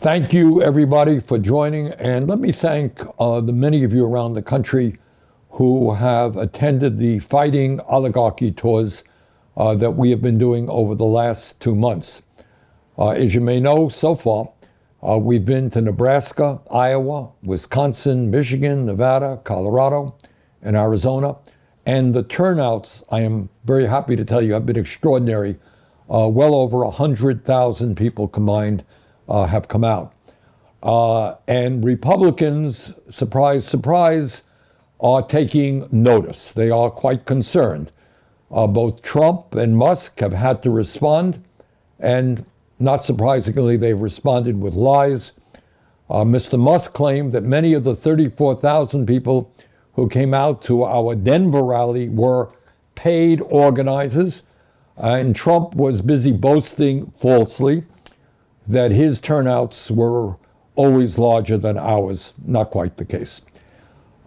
Thank you, everybody, for joining. And let me thank the many of you around the country who have attended the Fighting Oligarchy tours that we have been doing over the last 2 months. As you may know, so far, we've been to Nebraska, Iowa, Wisconsin, Michigan, Nevada, Colorado, and Arizona. And the turnouts, I am very happy to tell you, have been extraordinary. Well over 100,000 people combined have come out. And Republicans, surprise, surprise, are taking notice. They are quite concerned. Both Trump and Musk have had to respond, and not surprisingly, they've responded with lies. Mr. Musk claimed that many of the 34,000 people who came out to our Denver rally were paid organizers, and Trump was busy boasting falsely that his turnouts were always larger than ours. Not quite the case.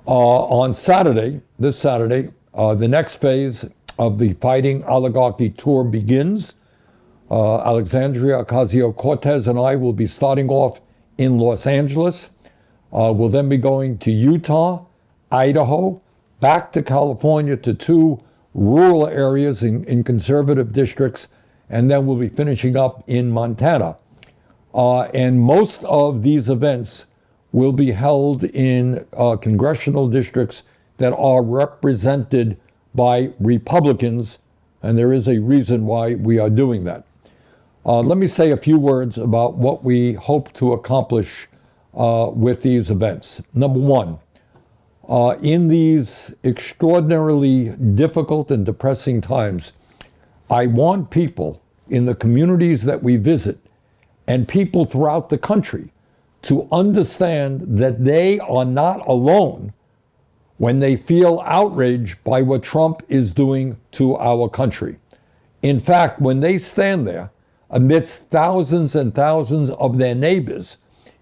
On Saturday, this Saturday, the next phase of the Fighting Oligarchy tour begins. Alexandria Ocasio-Cortez and I will be starting off in Los Angeles. We'll then be going to Utah, Idaho, back to California to 2 rural areas in conservative districts, and then we'll be finishing up in Montana. And most of these events will be held in congressional districts that are represented by Republicans, and there is a reason why we are doing that. Let me say a few words about what we hope to accomplish with these events. Number one, in these extraordinarily difficult and depressing times, I want people in the communities that we visit and people throughout the country to understand that they are not alone when they feel outraged by what Trump is doing to our country. In fact, when they stand there amidst thousands and thousands of their neighbors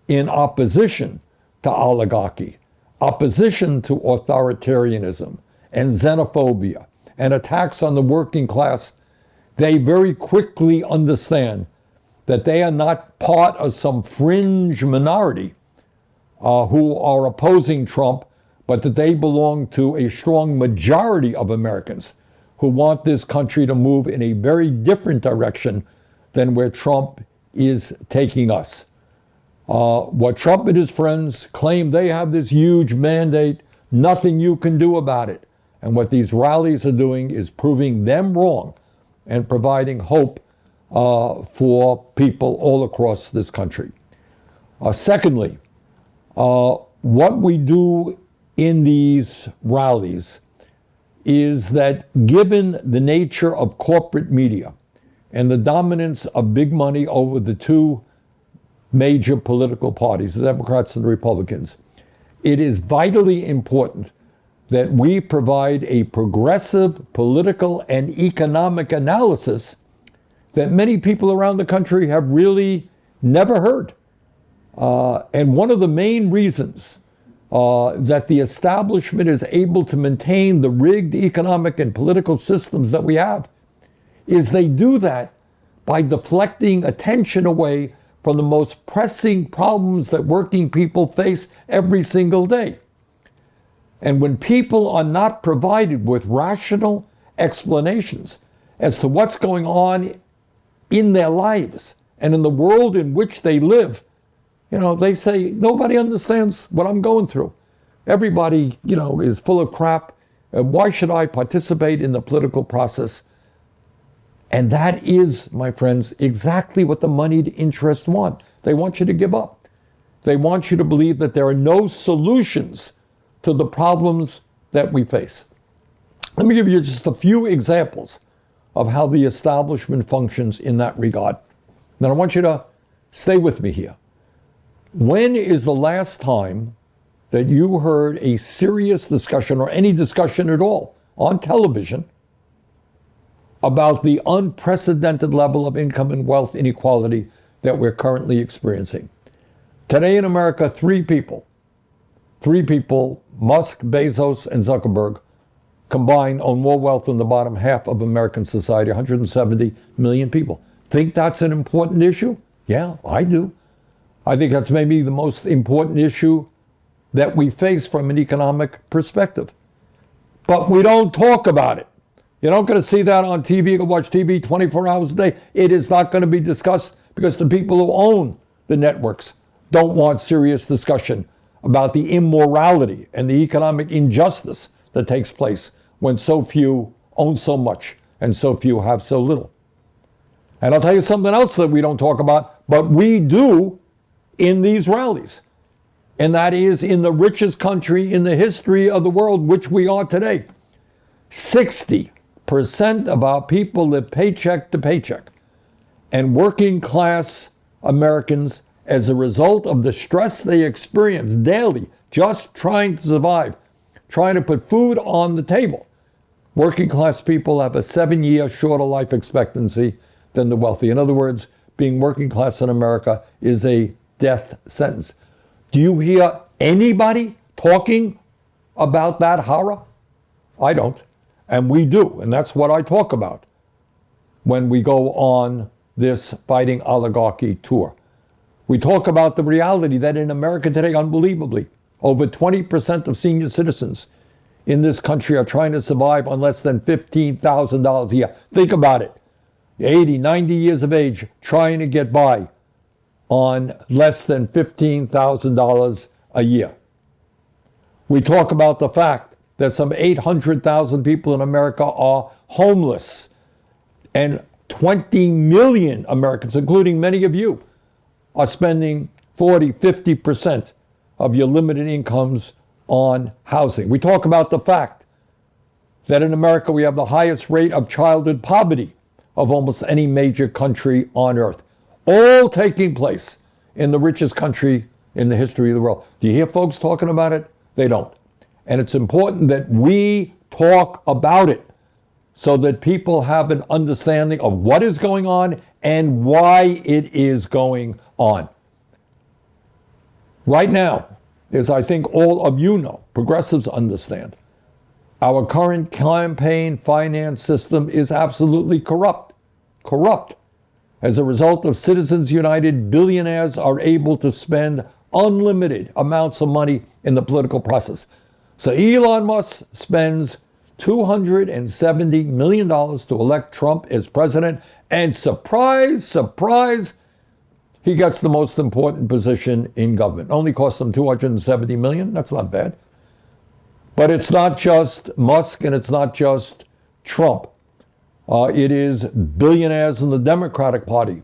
in opposition to oligarchy, opposition to authoritarianism and xenophobia and attacks on the working class, they very quickly understand that they are not part of some fringe minority who are opposing Trump, but that they belong to a strong majority of Americans who want this country to move in a very different direction than where Trump is taking us. What Trump and his friends claim they have this huge mandate, nothing you can do about it. And what these rallies are doing is proving them wrong and providing hope for people all across this country. Secondly, what we do in these rallies is that given the nature of corporate media and the dominance of big money over the 2 major political parties, the Democrats and the Republicans, it is vitally important that we provide a progressive political and economic analysis that many people around the country have really never heard. And one of the main reasons that the establishment is able to maintain the rigged economic and political systems that we have is they do that by deflecting attention away from the most pressing problems that working people face every single day. And when people are not provided with rational explanations as to what's going on in their lives and in the world in which they live, they say, nobody understands what I'm going through. Everybody, is full of crap. Why should I participate in the political process? And that is, my friends, exactly what the moneyed interests want. They want you to give up. They want you to believe that there are no solutions to the problems that we face. Let me give you just a few examples of how the establishment functions in that regard. Now, I want you to stay with me here. When is the last time that you heard a serious discussion or any discussion at all on television about the unprecedented level of income and wealth inequality that we're currently experiencing? Today in America, 3 people, Musk, Bezos, and Zuckerberg, combined own more wealth than the bottom half of American society, 170 million people. Think that's an important issue? Yeah, I do. I think that's maybe the most important issue that we face from an economic perspective. But we don't talk about it. You're not going to see that on TV. You can watch TV 24 hours a day. It is not going to be discussed because the people who own the networks don't want serious discussion about the immorality and the economic injustice that takes place when so few own so much and so few have so little. And I'll tell you something else that we don't talk about, but we do in these rallies. And that is in the richest country in the history of the world, which we are today. 60% of our people live paycheck to paycheck. And working class Americans, as a result of the stress they experience daily, just trying to survive, trying to put food on the table, working class people have a 7-year shorter life expectancy than the wealthy. In other words, being working class in America is a death sentence. Do you hear anybody talking about that horror? I don't. And we do. And that's what I talk about when we go on this Fighting Oligarchy tour. We talk about the reality that in America today, unbelievably, over 20% of senior citizens in this country are trying to survive on less than $15,000 a year. Think about it. 80, 90 years of age, trying to get by on less than $15,000 a year. We talk about the fact that some 800,000 people in America are homeless, and 20 million Americans, including many of you, are spending 40, 50% of your limited incomes on housing. We talk about the fact that in America we have the highest rate of childhood poverty of almost any major country on earth, all taking place in the richest country in the history of the world. Do you hear folks talking about it? They don't. And it's important that we talk about it so that people have an understanding of what is going on and why it is going on. Right now, as I think all of you know, progressives understand, our current campaign finance system is absolutely corrupt. As a result of Citizens United, billionaires are able to spend unlimited amounts of money in the political process. So Elon Musk spends $270 million to elect Trump as president, and surprise, surprise, he gets the most important position in government. Only cost him $270 million. That's not bad. But it's not just Musk and it's not just Trump. It is billionaires in the Democratic Party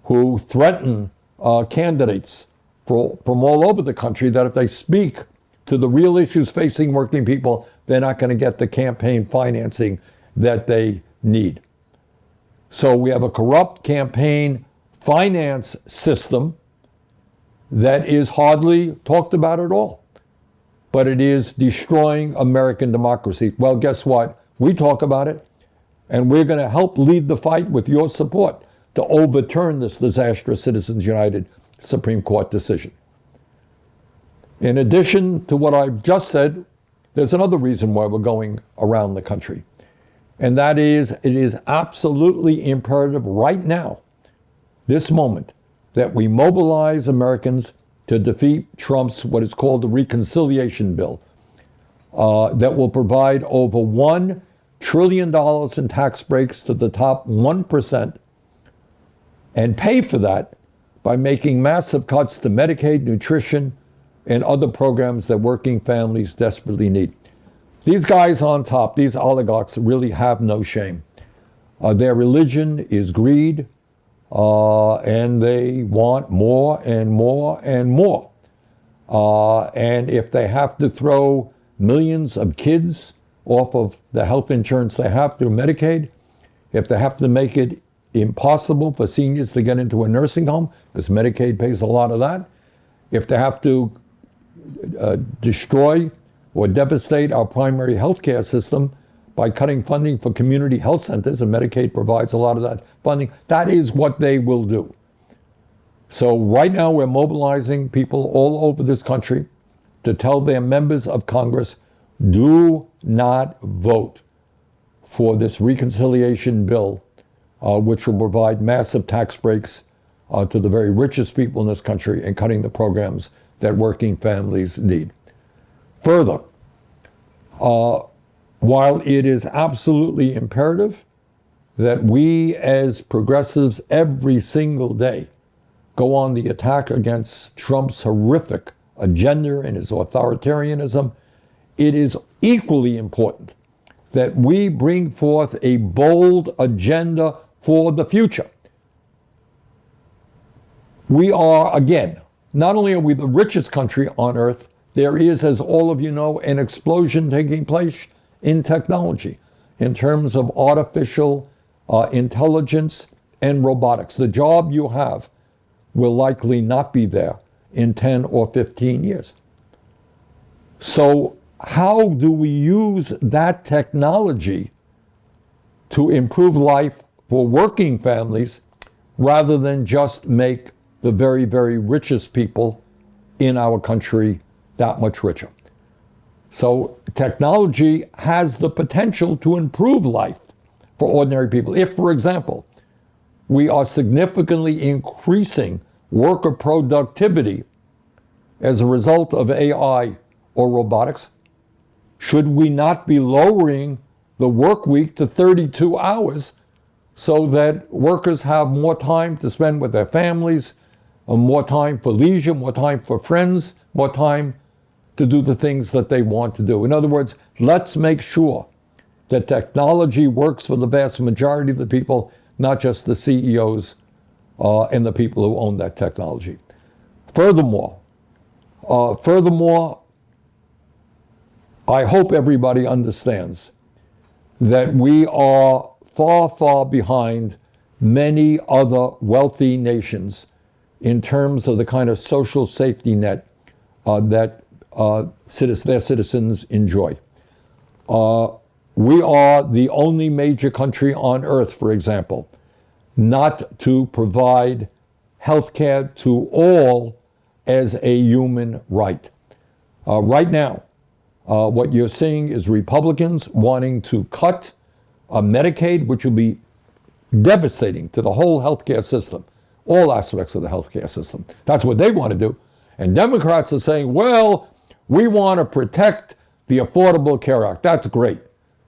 who threaten candidates from all over the country that if they speak to the real issues facing working people, they're not going to get the campaign financing that they need. So we have a corrupt campaign finance system that is hardly talked about at all, but it is destroying American democracy. Well, guess what? We talk about it, and we're going to help lead the fight with your support to overturn this disastrous Citizens United Supreme Court decision. In addition to what I've just said, there's another reason why we're going around the country. And that is, it is absolutely imperative right now, this moment, that we mobilize Americans to defeat Trump's what is called the reconciliation bill that will provide over $1 trillion in tax breaks to the top 1% and pay for that by making massive cuts to Medicaid, nutrition, and other programs that working families desperately need. These guys on top, these oligarchs, really have no shame. Their religion is greed, and they want more and more and more. And if they have to throw millions of kids off of the health insurance they have through Medicaid, if they have to make it impossible for seniors to get into a nursing home, because Medicaid pays a lot of that, if they have to destroy or devastate our primary health care system by cutting funding for community health centers, and Medicaid provides a lot of that funding, that is what they will do. So right now we're mobilizing people all over this country to tell their members of Congress, do not vote for this reconciliation bill, which will provide massive tax breaks to the very richest people in this country and cutting the programs that working families need. Further, while it is absolutely imperative that we as progressives every single day go on the attack against Trump's horrific agenda and his authoritarianism, it is equally important that we bring forth a bold agenda for the future. We are, again, not only are we the richest country on earth, there is, as all of you know, an explosion taking place in technology in terms of artificial intelligence and robotics. The job you have will likely not be there in 10 or 15 years. So how do we use that technology to improve life for working families rather than just make the very, very richest people in our country that much richer? So technology has the potential to improve life for ordinary people. If, for example, we are significantly increasing worker productivity as a result of AI or robotics, should we not be lowering the work week to 32 hours so that workers have more time to spend with their families, more time for leisure, more time for friends, more time to do the things that they want to do? In other words, let's make sure that technology works for the vast majority of the people, not just the CEOs and the people who own that technology. Furthermore, I hope everybody understands that we are far, far behind many other wealthy nations in terms of the kind of social safety net that their citizens enjoy. We are the only major country on earth, for example, not to provide health care to all as a human right. Right now, what you're seeing is Republicans wanting to cut Medicaid, which will be devastating to the whole healthcare system, all aspects of the healthcare system. That's what they want to do. And Democrats are saying, well, we want to protect the Affordable Care Act. That's great.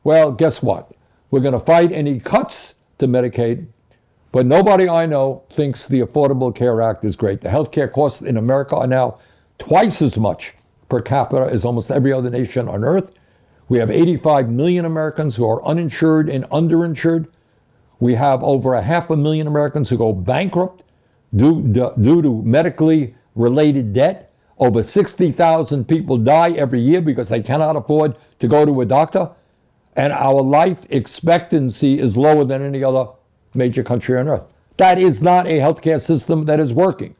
Well, guess what? We're going to fight any cuts to Medicaid, but nobody I know thinks the Affordable Care Act is great. The healthcare costs in America are now twice as much per capita as almost every other nation on earth. We have 85 million Americans who are uninsured and underinsured. We have over 500,000 Americans who go bankrupt due to medically related debt. Over 60,000 people die every year because they cannot afford to go to a doctor. And our life expectancy is lower than any other major country on earth. That is not a healthcare system that is working.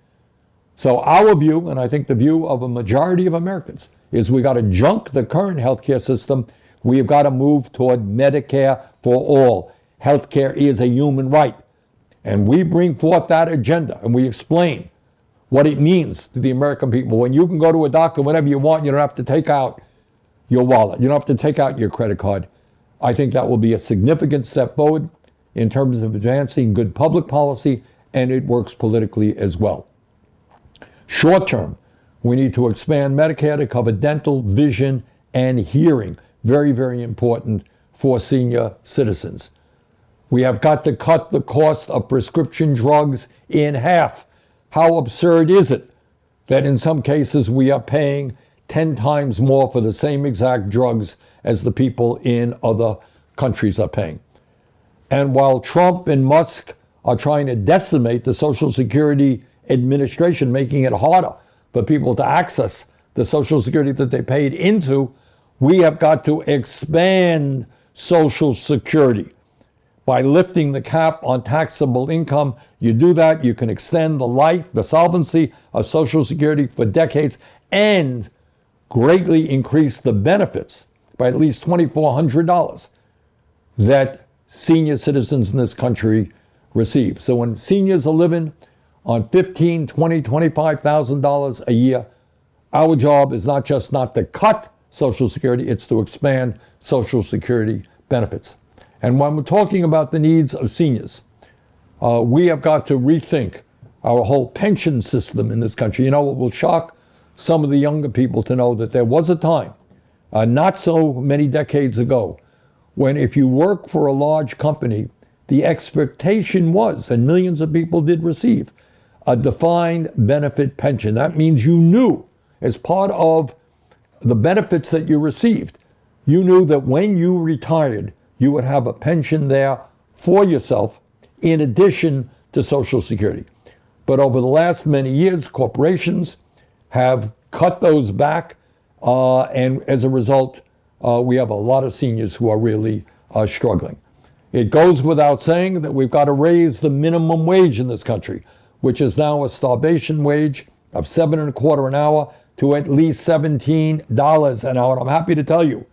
So our view, and I think the view of a majority of Americans, is we got to junk the current healthcare system. We've got to move toward Medicare for all. Healthcare is a human right. And we bring forth that agenda and we explain what it means to the American people. When you can go to a doctor whenever you want, you don't have to take out your wallet. You don't have to take out your credit card. I think that will be a significant step forward in terms of advancing good public policy, and it works politically as well. Short term, we need to expand Medicare to cover dental, vision, and hearing. Very, very important for senior citizens. We have got to cut the cost of prescription drugs in half. How absurd is it that in some cases we are paying 10 times more for the same exact drugs as the people in other countries are paying? And while Trump and Musk are trying to decimate the Social Security Administration, making it harder for people to access the Social Security that they paid into, we have got to expand Social Security. By lifting the cap on taxable income, you do that, you can extend the life, the solvency of Social Security for decades and greatly increase the benefits by at least $2,400 that senior citizens in this country receive. So when seniors are living on $15,000, $20,000, $25,000 a year, our job is not just not to cut Social Security, it's to expand Social Security benefits. And when we're talking about the needs of seniors, we have got to rethink our whole pension system in this country. You know, it will shock some of the younger people to know that there was a time, not so many decades ago, when if you work for a large company, the expectation was, and millions of people did receive, a defined benefit pension. That means you knew, as part of the benefits that you received, you knew that when you retired, you would have a pension there for yourself in addition to Social Security. But over the last many years, corporations have cut those back, and as a result, we have a lot of seniors who are really struggling. It goes without saying that we've got to raise the minimum wage in this country, which is now a starvation wage of $7.25 an hour to at least $17 an hour. And I'm happy to tell you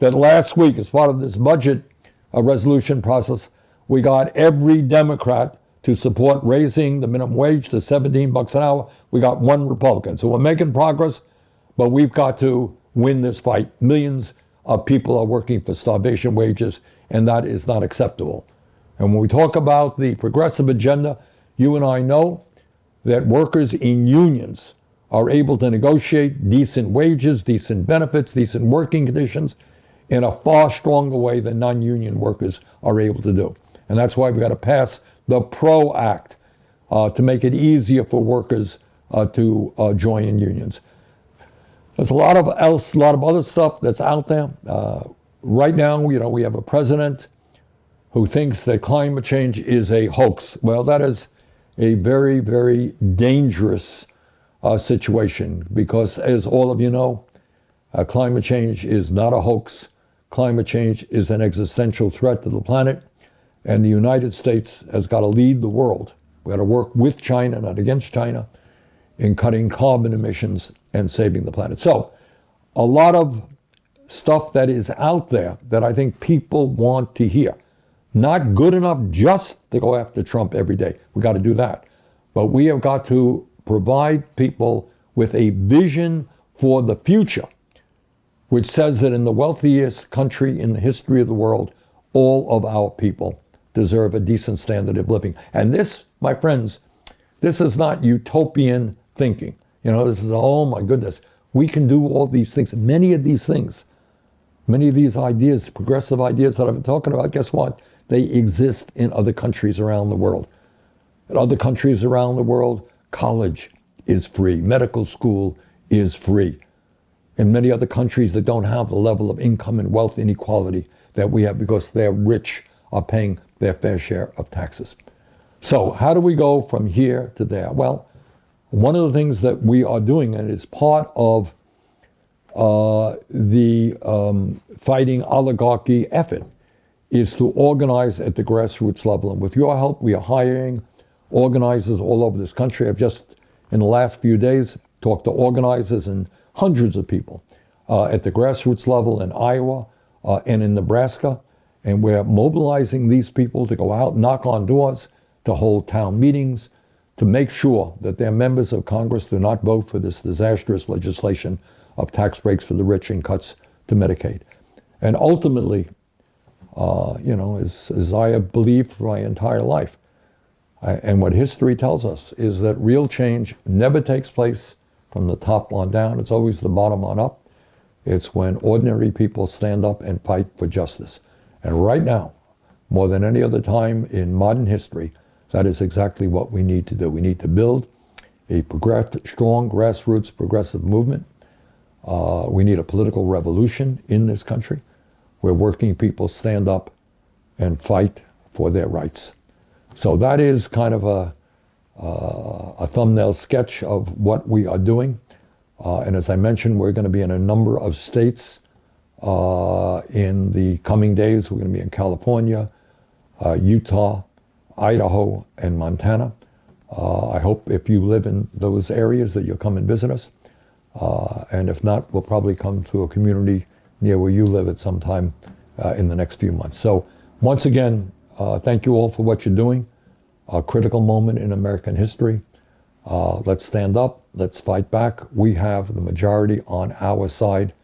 that last week, as part of this budget resolution process, we got every Democrat to support raising the minimum wage to $17 an hour. We got one Republican. So we're making progress, but we've got to win this fight. Millions of people are working for starvation wages, and that is not acceptable. And when we talk about the progressive agenda, you and I know that workers in unions are able to negotiate decent wages, decent benefits, decent working conditions in a far stronger way than non-union workers are able to do. And that's why we've got to pass the PRO Act to make it easier for workers to join in unions. There's a lot of other stuff that's out there. Right now, you know, we have a president who thinks that climate change is a hoax. Well, that is a very, very dangerous situation, because as all of you know, climate change is not a hoax. Climate change is an existential threat to the planet, and the United States has got to lead the world. We've got to work with China, not against China, in cutting carbon emissions and saving the planet. So a lot of stuff that is out there that I think people want to hear. Not good enough just to go after Trump every day. We got to do that. But we have got to provide people with a vision for the future, which says that in the wealthiest country in the history of the world, all of our people deserve a decent standard of living. And this, my friends, this is not utopian thinking. You know, this is, oh my goodness, we can do all these things. Many of these things, many of these ideas, progressive ideas that I've been talking about, guess what? They exist in other countries around the world. In other countries around the world, college is free. Medical school is free. In many other countries that don't have the level of income and wealth inequality that we have, because they're rich, are paying their fair share of taxes. So how do we go from here to there? Well, one of the things that we are doing, and it's part of the fighting oligarchy effort, is to organize at the grassroots level. And with your help, we are hiring organizers all over this country. I've just, in the last few days, talked to organizers and hundreds of people at the grassroots level in Iowa and in Nebraska. And we're mobilizing these people to go out, knock on doors, to hold town meetings, to make sure that their members of Congress do not vote for this disastrous legislation of tax breaks for the rich and cuts to Medicaid. And ultimately, you know, as I have believed for my entire life, and what history tells us is that real change never takes place from the top on down. It's always the bottom on up. It's when ordinary people stand up and fight for justice. And right now, more than any other time in modern history, that is exactly what we need to do. We need to build a strong grassroots progressive movement. We need a political revolution in this country where working people stand up and fight for their rights. So that is kind of a thumbnail sketch of what we are doing. And as I mentioned, we're going to be in a number of states in the coming days. We're going to be in California, Utah, Idaho, and Montana. I hope if you live in those areas that you'll come and visit us. And if not, we'll probably come to a community near where you live at some time in the next few months. So once again, thank you all for what you're doing. A critical moment in American history. Let's stand up. Let's fight back. We have the majority on our side.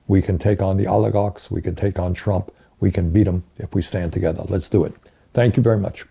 We can take on the oligarchs. We can take on Trump. We can beat them if we stand together. Let's do it. Thank you very much.